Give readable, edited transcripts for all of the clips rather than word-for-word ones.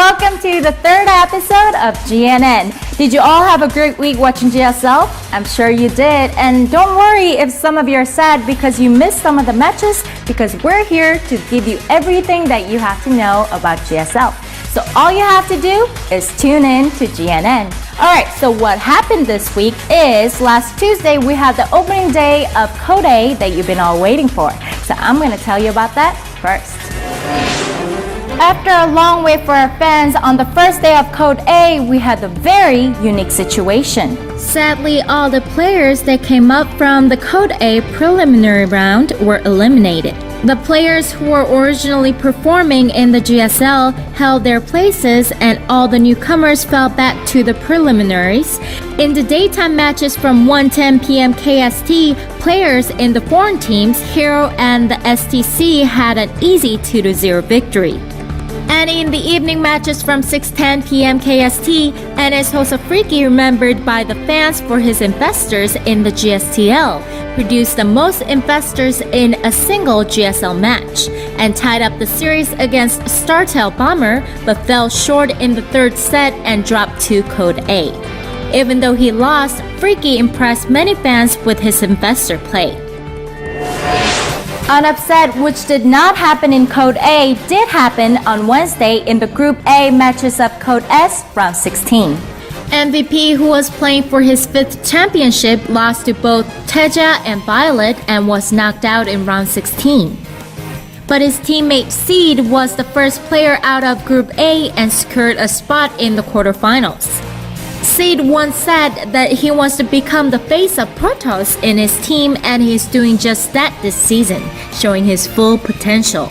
welcome to the third episode of GNN. Did you all have a great week watching GSL? I'm sure you did. And don't worry if some of you are sad because you missed some of the matches, because we're here to give you everything that you have to know about GSL. So all you have to do is tune in to GNN. Alright, so what happened this week is last Tuesday we had the opening day of Code A that you've been all waiting for. So I'm going to tell you about that first. After a long wait for our fans, on the first day of Code A, we had a very unique situation. Sadly, all the players that came up from the Code A preliminary round were eliminated. The players who were originally performing in the GSL held their places and all the newcomers fell back to the preliminaries. In the daytime matches from 1:10 p.m. KST, players in the foreign teams, Hero and the STC, had an easy 2-0 victory. And in the evening matches from 6:10 p.m. KST, NS Hosa Freaky, remembered by the fans for his investors in the GSTL, produced the most investors in a single GSL match, and tied up the series against StarTel Bomber, but fell short in the third set and dropped to Code A. Even though he lost, Freaky impressed many fans with his investor play. An upset which did not happen in Code A did happen on Wednesday in the Group A matches of Code S round 16. MVP, who was playing for his 5th championship, lost to both Teja and Violet and was knocked out in round 16. But his teammate Seed was the first player out of Group A and secured a spot in the quarterfinals. Seed once said that he wants to become the face of Protoss in his team, and he's doing just that this season, showing his full potential.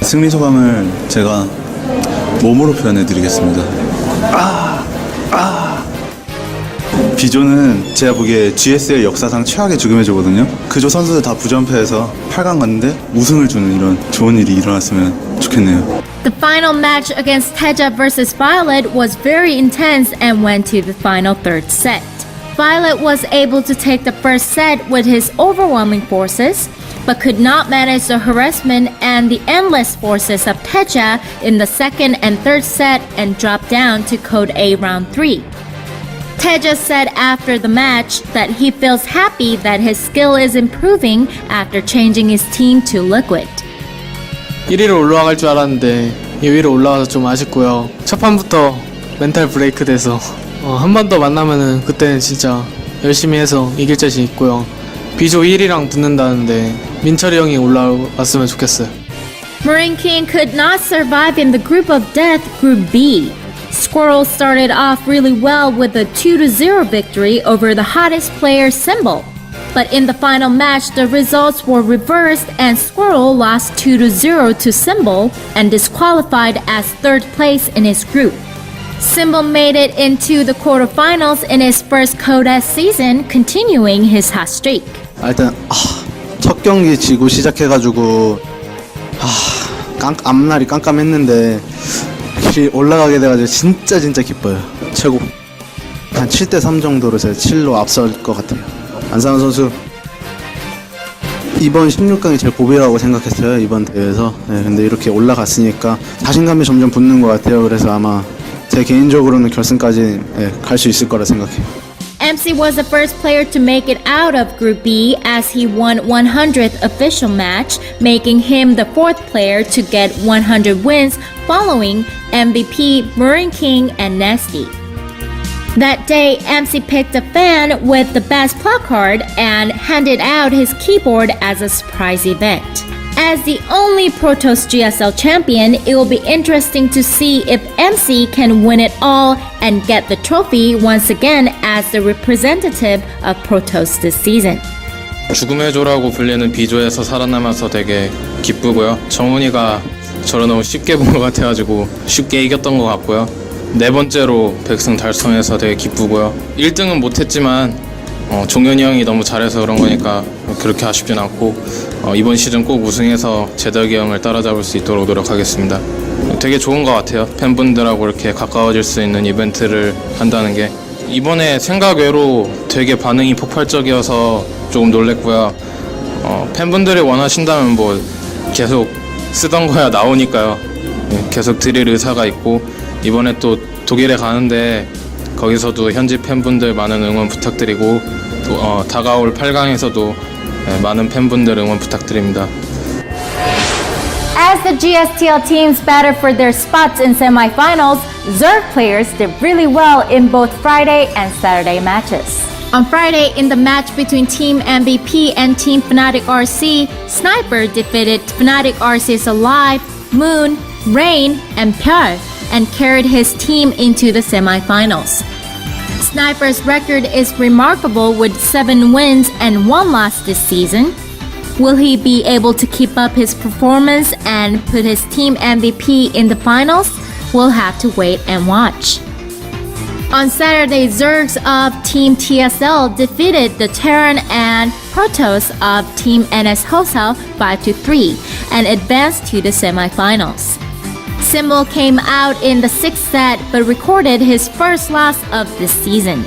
승리 소감을 제가 몸으로 표현해 드리겠습니다. 비조는 제가 보기에 GSL 역사상 최악의 죽음의 조거든요. 그조 선수들 다 부전패해서 8강 갔는데 우승을 주는 이런 좋은 일이 일어났으면 좋겠네요. The final match against Teja vs. Violet was very intense and went to the final third set. Violet was able to take the first set with his overwhelming forces, but could not manage the harassment and the endless forces of Teja in the second and third set and dropped down to Code A round 3. Teja said after the match that he feels happy that his skill is improving after changing his team to Liquid. 1위로 올라갈 줄 알았는데 2위로 올라가서 좀 아쉽고요. 첫 판부터 멘탈 브레이크 돼서 한 번 더 만나면은 그때는 진짜 열심히 해서 이길 자신 있고요. 비조 1위랑 붙는다는데 민철이 형이 올라왔으면 좋겠어요. Marine King could not survive in the group of death, Group B. Squirrel started off really well with a 2-0 victory over the hottest player Symbol. But in the final match, the results were reversed and Squirrel lost 2-0 to Symbol and disqualified as third place in his group. Symbol made it into the quarterfinals in his first Code S season, continuing his hot streak. 일단 첫 경기 지고 시작해가지고 앞날이 깜깜했는데 올라가게 돼가지고 진짜 기뻐요. 최고. 한 7대3 정도로 제가 7로 앞설 것 같아요. 안상훈 선수 이번 16강이 제일 고비라고 생각했어요. 이번 대회에서. 근데 이렇게 올라갔으니까 자신감이 점점 붙는 것 같아요. 그래서 아마 제 개인적으로는 결승까지 갈 수 있을 거라 생각해요. MC was the first player to make it out of Group B as he won 100th official match, making him the 4th player to get 100 wins following MVP, Marine King, and Nasty. That day, MC picked a fan with the best placard and handed out his keyboard as a surprise event. As the only Protoss GSL champion, it will be interesting to see if MC can win it all and get the trophy once again as the representative of Protoss this season. 죽음의 조라고 불리는 비조에서 살아남아서 되게 기쁘고요. 정훈이가 저를 너무 쉽게 본 것 같아가지고 쉽게 이겼던 것 같고요. 네 번째로 100승 달성해서 되게 기쁘고요. 1등은 못했지만 종현이 형이 너무 잘해서 그런 거니까 그렇게 아쉽진 않고 이번 시즌 꼭 우승해서 재덕이 형을 따라잡을 수 있도록 노력하겠습니다. 되게 좋은 것 같아요. 팬분들하고 이렇게 가까워질 수 있는 이벤트를 한다는 게. 이번에 생각 외로 되게 반응이 폭발적이어서 조금 놀랬고요. 팬분들이 원하신다면 뭐 계속 쓰던 거야 나오니까요. 계속 드릴 의사가 있고 이번에 또 독일에 가는데 거기서도 현지 팬분들 많은 응원 부탁드리고 또 다가올 8강에서도 많은 팬분들 응원 부탁드립니다. As the GSTL teams battled for their spots in semifinals, Zerg players did really well in both Friday and Saturday matches. On Friday, in the match between Team MVP and Team Fnatic RC, Sniper defeated Fnatic RC's Alive, Moon, Rain, and Pyeol, and carried his team into the semifinals. Sniper's record is remarkable with 7 wins and 1 loss this season. Will he be able to keep up his performance and put his team MVP in the finals? We'll have to wait and watch. On Saturday, Zergs of Team TSL defeated the Terran and Protoss of Team NS Hosal 5-3 and advanced to the semifinals. Symbol came out in the 6th set but recorded his first loss of this season.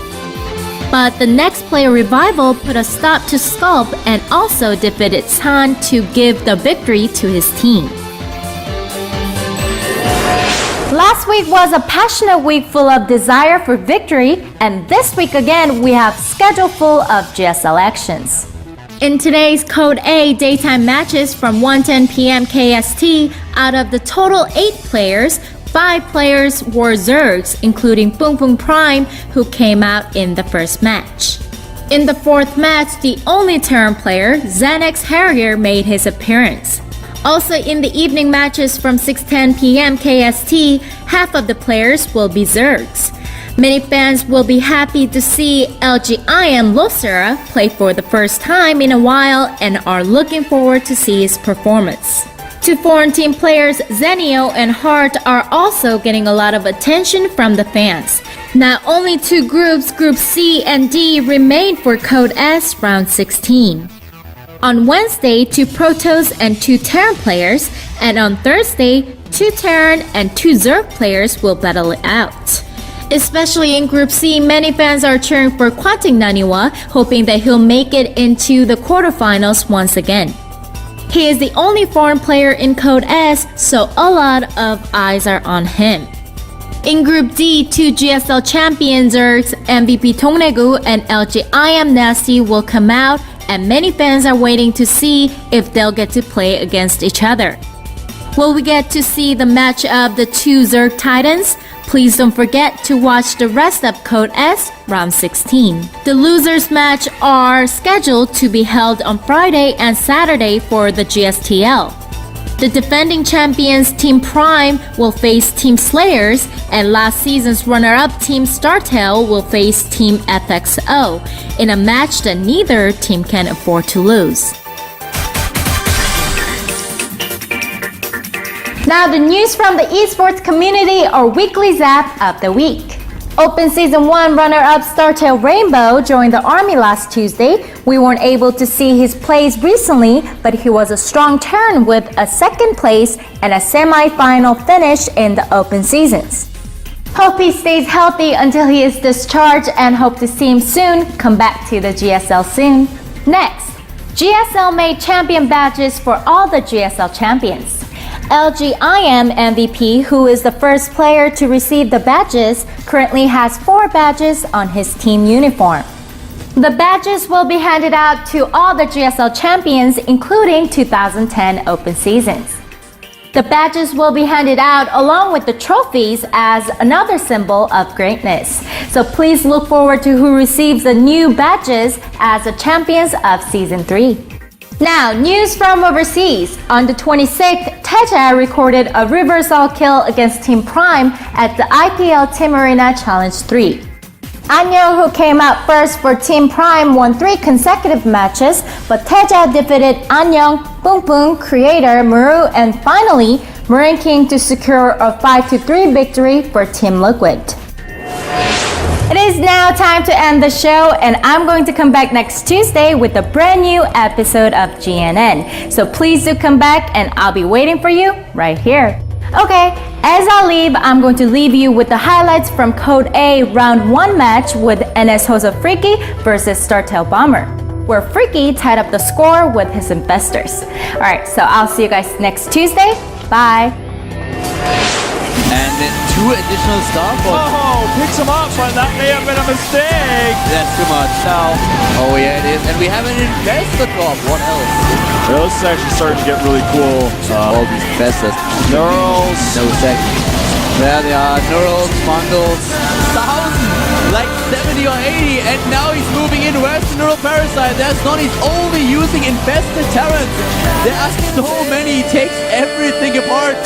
But the next player Revival put a stop to Sculpt and also defeated San to give the victory to his team. Last week was a passionate week full of desire for victory, and this week again we have schedule full of GSL actions. In today's Code A daytime matches from 1:10 p.m. KST, out of the total 8 players, 5 players were Zergs, including Pung Pung Prime, who came out in the first match. In the 4th match, the only Terran player, Xanax Harrier, made his appearance. Also in the evening matches from 6:10 p.m. KST, half of the players will be Zergs. Many fans will be happy to see LGIM Losera play for the first time in a while and are looking forward to see his performance. 2 foreign team players, Zenio and Hart, are also getting a lot of attention from the fans. Now only 2 groups, Group C and D, remain for Code S round 16. On Wednesday, 2 Protoss and 2 Terran players, and on Thursday, 2 Terran and 2 Zerg players will battle it out. Especially in Group C, many fans are cheering for Kwanting Naniwa, hoping that he'll make it into the quarterfinals once again. He is the only foreign player in Code S, so a lot of eyes are on him. In Group D, 2 GSL champion Zergs, MVP Tongnegu and LGIM Nasty will come out, and many fans are waiting to see if they'll get to play against each other. Will we get to see the match of the 2 Zerg Titans? Please don't forget to watch the rest of Code S round 16. The losers match are scheduled to be held on Friday and Saturday for the GSTL. The defending champions Team Prime will face Team Slayers, and last season's runner-up Team Startail will face Team FXO in a match that neither team can afford to lose. Now the news from the esports community, our weekly zap of the week. Open Season 1 runner-up Startail Rainbow joined the Army last Tuesday. We weren't able to see his plays recently, but he was a strong Terran with a 2nd place and a semi-final finish in the Open Seasons. Hope he stays healthy until he is discharged and hope to see him soon. Come back to the GSL soon. Next, GSL made champion badges for all the GSL champions. LGIM MVP, who is the first player to receive the badges, currently has 4 badges on his team uniform. The badges will be handed out to all the GSL champions, including 2010 Open Seasons. The badges will be handed out along with the trophies as another symbol of greatness. So please look forward to who receives the new badges as the champions of Season 3. Now, news from overseas. On the 26th, Teja recorded a reversal kill against Team Prime at the IPL Team Arena Challenge 3. Anyong, who came out first for Team Prime, won 3 consecutive matches, but Teja defeated Anyong, Pung Pung, Creator, Maru, and finally, Marine King to secure a 5-3 victory for Team Liquid. It is now time to end the show, and I'm going to come back next Tuesday with a brand new episode of GNN. So please do come back, and I'll be waiting for you right here. Okay, as I leave, I'm going to leave you with the highlights from Code A Round 1 match with NS Hosa Freaky versus Startail Bomber, where Freaky tied up the score with his investors. Alright, so I'll see you guys next Tuesday. Bye! And 2 additional stuff. Oh, picks him up, but that may have been a mistake. That's too much now. Oh yeah, it is. And we have an investor drop. What else? Well, this is actually starting to get really cool. All these investors. Neurals. No second. There they are. Neurals, bundles. 1,000. Like 70 or 80. And now he's moving in. Where's the neural parasite? There's none. He's only using infested Terrans. There are so many. He takes everything apart.